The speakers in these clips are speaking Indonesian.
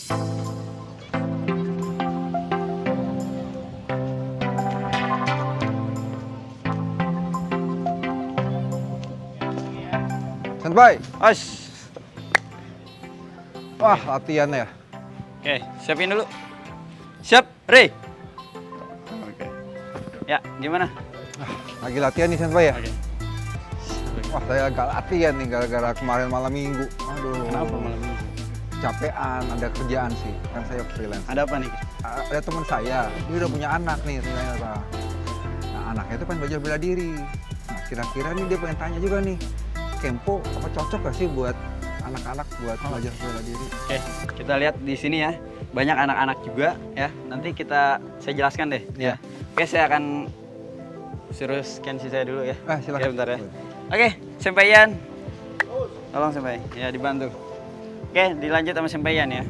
Senpai, Os. wah latihan ya. Oke, siapin dulu. Siap, Rey. Oke. Ya, gimana? Lagi latihan nih Senpai ya. Oke. Wah saya agak latihan nih gara-gara kemarin malam minggu. Aduh. Kenapa malam ini? Capean, ada kerjaan sih. Kan saya freelance. Ada apa nih? Ada teman saya, dia udah punya anak nih ternyata. Nah anaknya itu pengen belajar bela diri. Nah kira-kira nih dia pengen tanya juga nih, Kempo apa cocok gak sih buat anak-anak buat belajar bela diri? Oke, kita lihat di sini ya. Banyak anak-anak juga ya. Nanti saya jelaskan deh. Iya. Oke, saya akan suruh scan si saya dulu ya. Silakan. Ya, bentar ya. Oke, Sempaian. Tolong Sempai, ya dibantu. Oke, dilanjut sama Sempaian ya.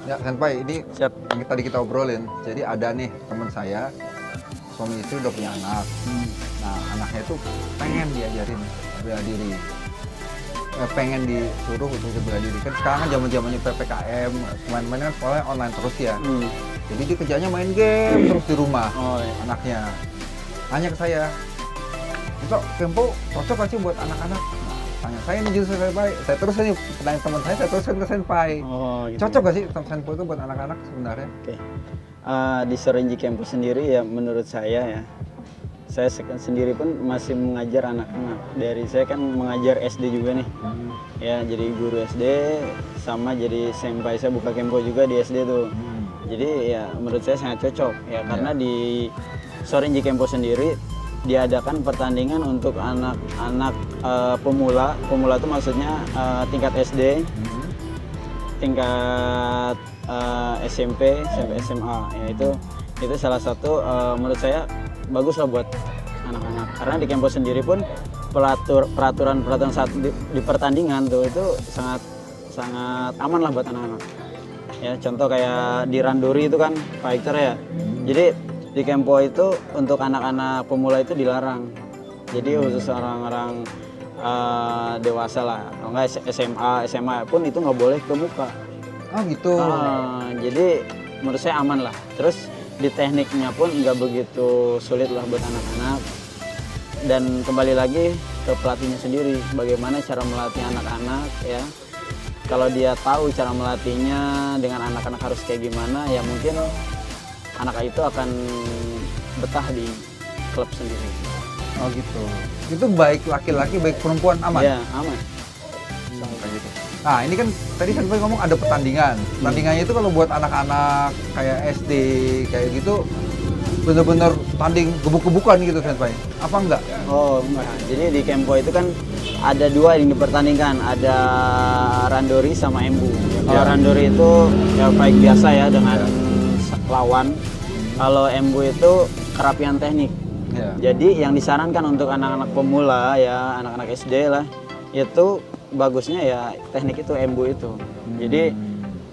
Ya Senpai, ini Siap. yang tadi kita obrolin. Jadi ada nih teman saya, suami istri udah punya anak. Nah anaknya itu pengen diajarin bela diri. Pengen disuruh untuk bela diri. Kan sekarang kan zaman-zamannya PPKM, main-main kan sekolahnya online terus ya. Jadi dia kerjanya main game terus di rumah. Oh iya. Anaknya tanya ke saya, "Untuk Kempo cocok gak sih buat anak-anak?" Nah, tanya saya nih justru Senpai. Saya terus nih pertanyaan teman saya teruskan ke Senpai. Oh, gitu. Cocok gak sih Senpai itu buat anak-anak sebenarnya? Oke. Di Sorenji Campus sendiri ya menurut saya ya, saya sendiri pun masih mengajar anak-anak. Dari saya kan mengajar SD juga nih. Ya, jadi guru SD sama jadi senpai, saya buka Kempo juga di SD tuh. Jadi ya menurut saya sangat cocok ya karena di Sorenji Campus sendiri diadakan pertandingan untuk anak-anak pemula. Pemula itu maksudnya tingkat SD, tingkat SMP, sampai SMA. Ya itu salah satu menurut saya bagus lah buat anak-anak. Karena di Kempo sendiri pun peraturan saat di pertandingan tuh itu sangat aman lah buat anak-anak. Ya contoh kayak di Randori itu kan Pak Hector ya. Jadi di Kempo itu untuk anak-anak pemula itu dilarang. Jadi khusus orang-orang dewasa lah. Kalau nggak SMA, SMA pun itu nggak boleh ke muka. Oh gitu. Jadi menurut saya aman lah. Terus di tekniknya pun nggak begitu sulit lah buat anak-anak. Dan kembali lagi ke pelatihnya sendiri, bagaimana cara melatih anak-anak ya. Kalau dia tahu cara melatihnya dengan anak-anak harus kayak gimana, ya mungkin anak itu akan betah di klub sendiri. Oh gitu. Itu baik laki-laki baik perempuan aman? Ya aman. Kayak gitu. Nah ini kan tadi Senpai ngomong ada pertandingan. Pertandingannya itu kalau buat anak-anak kayak SD kayak gitu bener-bener tanding gebuk-gebukan gitu Senpai? Apa enggak? Oh enggak. Jadi di Kempo itu kan ada dua yang dipertandingkan, ada Randori sama Embu. Ya, kalau Randori itu ya baik biasa ya dengan lawan. Kalau Embu itu kerapian teknik. Ya. Jadi yang disarankan untuk anak-anak pemula ya, anak-anak SD lah, itu bagusnya ya teknik itu Embu itu. Jadi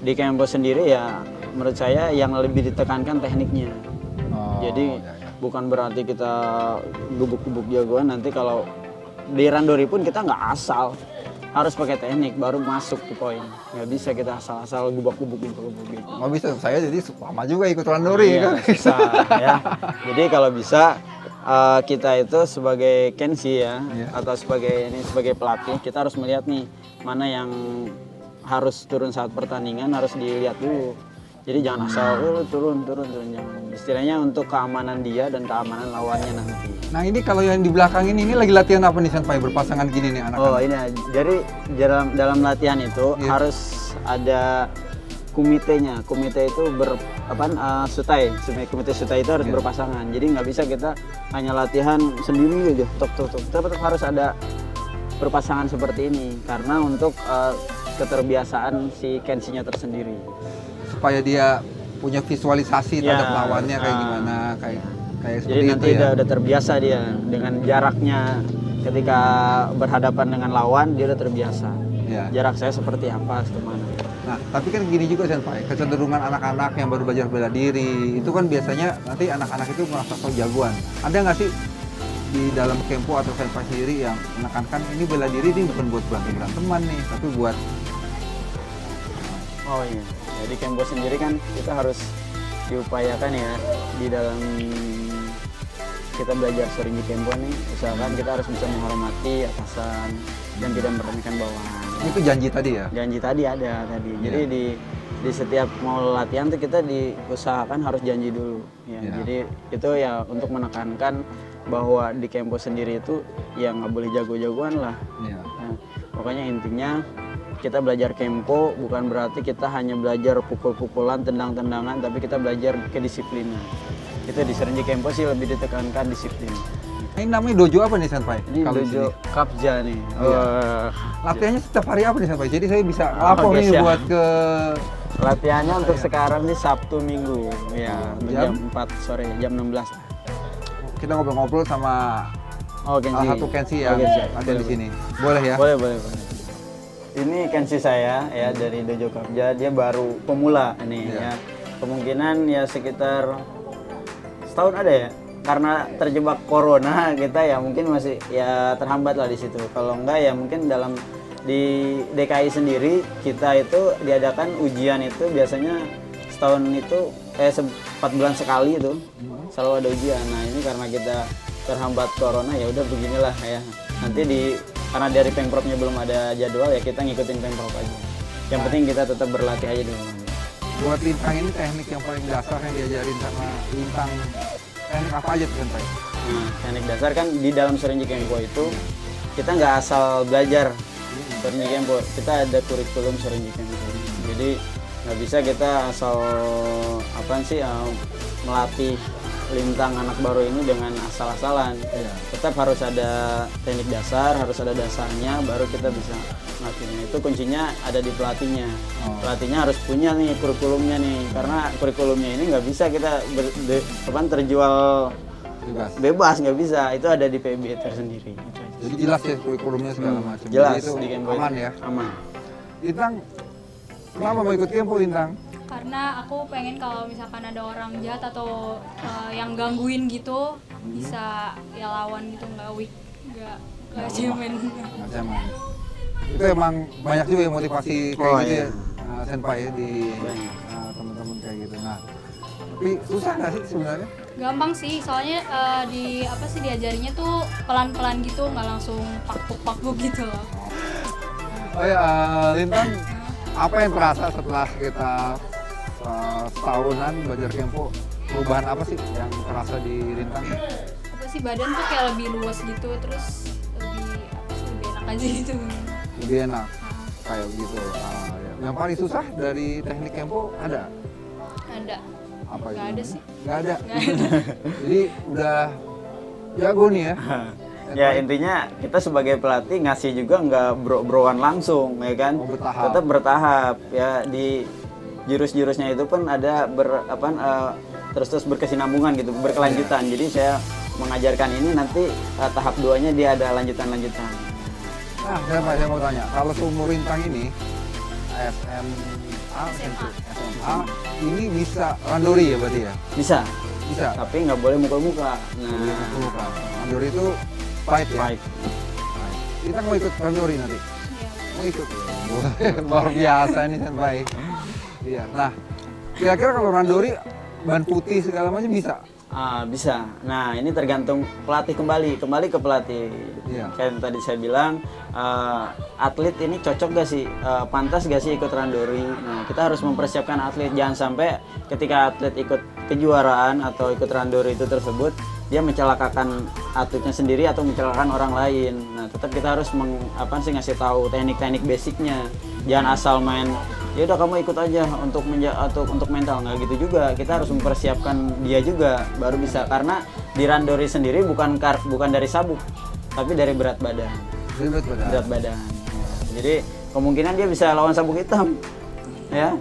di Kempo sendiri ya menurut saya yang lebih ditekankan tekniknya. Jadi bukan berarti kita gebuk-gebuk jagoan, nanti kalau di Randori pun kita nggak asal, harus pakai teknik baru masuk ke poin. Nggak bisa kita asal-asal gebuk-gebuk gitu. Nggak bisa, saya jadi lama juga ikut Randori kan? Bisa ya. Jadi kalau bisa kita itu sebagai Kenshi ya, atau sebagai pelatih, kita harus melihat nih mana yang harus turun saat pertandingan, harus dilihat dulu. Jadi jangan asal turun jangan. Istilahnya untuk keamanan dia dan keamanan lawannya nanti. Nah ini kalau yang di belakang ini lagi latihan apa nih Senpai? Berpasangan gini nih anak-anak? Oh ini, jadi dalam latihan itu harus ada komitenya. Komite itu sutai. Komite sutai itu harus berpasangan. Jadi nggak bisa kita hanya latihan sendiri aja. Tetap harus ada berpasangan seperti ini karena untuk keterbiasaan si Kenshi-nya tersendiri. Supaya dia punya visualisasi terhadap lawannya kayak gimana, kayak Jadi seperti nanti itu ya. udah terbiasa dia dengan jaraknya ketika berhadapan dengan lawan, dia udah terbiasa. Ya. Jarak saya seperti apa, kemana. Nah, tapi kan gini juga Senpai, kecenderungan anak-anak yang baru belajar bela diri itu kan biasanya nanti anak-anak itu merasa so jagoan. Ada nggak sih di dalam Kempo atau Senpai sendiri yang menekankan ini bela diri ini bukan buat beranteman nih, tapi buat Oh iya, jadi Kempo sendiri kan kita harus diupayakan ya di dalam kita belajar Shorinji Kempo nih, usahakan kita harus bisa menghormati atasan dan tidak meremehkan bawahan. Itu janji tadi ya? Janji tadi ada tadi. Jadi di setiap mau latihan tuh kita diusahakan harus janji dulu. Ya, Iya. Jadi itu ya untuk menekankan bahwa di Kempo sendiri itu ya nggak boleh jago-jagoan lah. Iya. Nah, pokoknya intinya kita belajar Kempo bukan berarti kita hanya belajar pukul-pukulan, tendang-tendangan, tapi kita belajar kedisiplinan. Itu di Shorinji Kempo sih lebih ditekankan disiplin. Ini namanya dojo apa nih Senpai? Ini Kalau di dojo sini? Kapja nih. Iya. Latihannya setiap hari apa nih Senpai? Jadi saya bisa lapor Oke, nih siap. buat ke Latihannya untuk sekarang sih Sabtu Minggu ya Jam? jam 4 sore, jam 16. kita ngobrol-ngobrol sama Oh, Kenshi. salah satu Kenshi yang Oke, siap. ada di sini. Boleh ya? Boleh. Ini Kenshi saya ya dari Dojo Kapja, dia baru pemula ini Iya. ya. Kemungkinan ya sekitar setahun ada ya. Karena terjebak corona kita ya mungkin masih ya terhambat lah di situ. Kalau enggak ya mungkin di DKI sendiri kita itu diadakan ujian itu biasanya setahun itu 4 bulan sekali itu selalu ada ujian. Nah ini karena kita terhambat corona ya udah beginilah ya. Nanti karena dari Pemprovnya belum ada jadwal ya kita ngikutin Pemprov aja. Yang penting kita tetap berlatih aja dulu. Buat lintang ini teknik yang paling dasar yang diajarin sama lintang, teknik apa aja tuh Senpai? Nah, teknik dasar kan di dalam Shorinji Kempo itu kita nggak asal belajar Shorinji Kempo, kita ada kurikulum Shorinji Kempo. Jadi nggak bisa kita asal melatih lintang anak baru ini dengan asal-asalan. Iya. Tetap harus ada teknik dasar, harus ada dasarnya, baru kita bisa melatihnya. Itu kuncinya ada di pelatihnya. Oh. Pelatihnya harus punya nih kurikulumnya nih, karena kurikulumnya ini nggak bisa kita terjual bebas, nggak bisa. Itu ada di PB tersendiri. Itu aja. Jadi jelas ya kurikulumnya segala macam. Jelas Jadi itu di Kempo aman itu. ya. Aman. Lintang, kenapa mau ikut Kempo Lintang? Karena aku pengen kalau misalkan ada orang jahat atau yang gangguin gitu bisa ya lawan gitu, nggak weak, nggak cemen. Macam itu emang banyak juga yang motivasi kayak Oh, gitu iya. ya, Senpai ya di Banyak. teman-teman kayak gitu. Nah, tapi susah nggak sih sebenarnya? Gampang sih, soalnya diajarinya tuh pelan-pelan gitu, nggak langsung pakpuk gitu loh. Oh ya, Lintang, apa yang terasa setelah kita setahunan belajar Kempo? Perubahan apa sih yang terasa di Lintang? Apa sih, badan tuh kayak lebih luas gitu, terus lebih enak aja gitu. Lebih enak kayak gitu. Ya. Yang paling susah dari teknik Kempo ada? Ada. Apa Nggak itu? ada sih. Nggak ada. Nggak ada. Jadi udah jago nih ya. Ya intinya kita sebagai pelatih ngasih juga nggak bro-broan langsung ya kan. Oh, bertahap. Tetap bertahap ya di jurus-jurusnya itu pun ada terus berkesinambungan gitu, berkelanjutan. Jadi saya mengajarkan ini nanti tahap 2-nya dia ada lanjutan-lanjutan. Nah, saya mau tanya, kalau seumur Lintang ini SMA ini bisa randori ya berarti ya? Bisa, Bisa. tapi nggak boleh mukul-muka. Lupa. Randori itu fight ya? Baik. Kita mau ikut randori nanti? Iya. Mau ikut? Luar biasa ini Senpai. Iya. Nah, kira-kira kalau randori ban putih segala macam bisa? Bisa. Nah ini tergantung pelatih kembali ke pelatih. Iya. Kayak yang tadi saya bilang, atlet ini cocok gak sih, pantas gak sih ikut randori? Nah kita harus mempersiapkan atlet, jangan sampai ketika atlet ikut kejuaraan atau ikut randori itu tersebut dia mencelakakan atletnya sendiri atau mencelakakan orang lain. Nah tetap kita harus ngasih tahu teknik-teknik basicnya. Jangan asal main, ya udah kamu ikut aja untuk mental, nggak gitu juga. Kita harus mempersiapkan dia juga baru bisa, karena di randori sendiri bukan dari sabuk tapi dari berat badan. Ribet badan. Berat badan ya. Jadi kemungkinan dia bisa lawan sabuk hitam ya,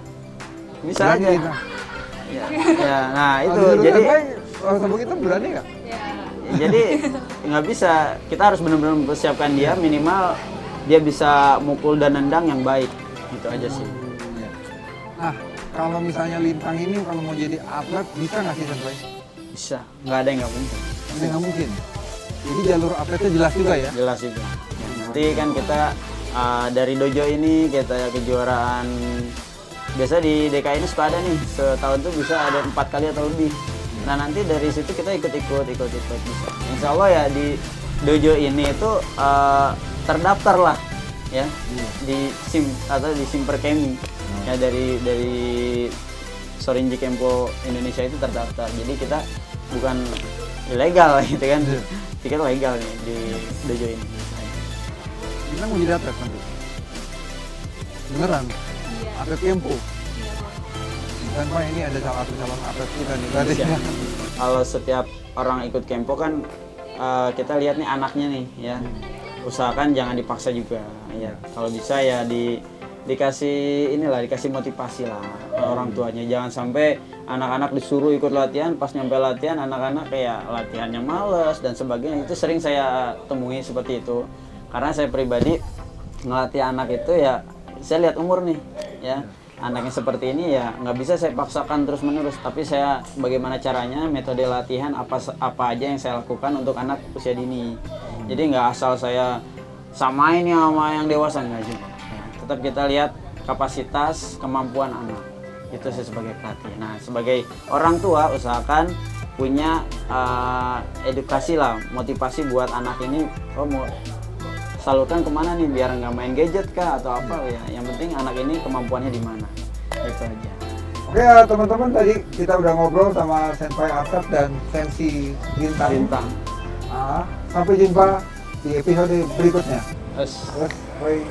bisa Berani aja kita. ya. Nah itu Kalau jadi kalau sabuk itu berani nggak? Ya. jadi nggak bisa, kita harus benar-benar mempersiapkan dia, minimal dia bisa mukul dan nendang yang baik, gitu aja sih. Iya. Nah, kalau misalnya Lintang ini kalau mau jadi atlet bisa nggak sih Senpai? Bisa, nggak ada yang nggak mungkin. Pasti nggak mungkin. Jadi jalur atletnya jelas juga ya? Jelas juga. Nanti kan kita dari dojo ini kita kejuaraan Biasa di DKI ini suka ada nih, setahun tuh bisa ada 4 kali atau lebih. Nah nanti dari situ kita ikut bisa. Insya Allah ya di dojo ini itu terdaftar lah ya di SIM atau di Simperkemi ya dari Sorinji Kempo Indonesia itu terdaftar. Jadi kita bukan ilegal gitu kan, kita legal nih di dojo ini. Kita mau jadi atlet nanti. Beneran? Iya. Atlet Kempo. Iya, Bang. Dan Pak ini ada salah satu calon atlet kita nih tadi. Iya. Kalau setiap orang ikut Kempo kan kita lihat nih anaknya nih ya. Usahakan jangan dipaksa juga ya. Kalau bisa ya dikasih motivasi lah orang tuanya. Jangan sampai anak-anak disuruh ikut latihan, pas nyampe latihan anak-anak kayak latihannya males dan sebagainya. Itu sering saya temui seperti itu. Karena saya pribadi ngelatih anak itu ya saya lihat umur nih ya. Anaknya seperti ini ya nggak bisa saya paksakan terus menerus, tapi saya bagaimana caranya, metode latihan apa aja yang saya lakukan untuk anak usia dini. Jadi nggak asal saya samain ya sama yang dewasa, nggak juga. Ya, tetap kita lihat kapasitas kemampuan anak, itu saya sebagai pelatih. Nah sebagai orang tua usahakan punya edukasi lah, motivasi buat anak ini, mau salurkan kemana nih biar nggak main gadget kah atau apa ya, yang penting anak ini kemampuannya di mana, itu aja. Oke ya teman-teman, tadi kita udah ngobrol sama Senpai Arsat dan Sensi Lintang. Sampai jumpa di episode berikutnya. Terus Bye.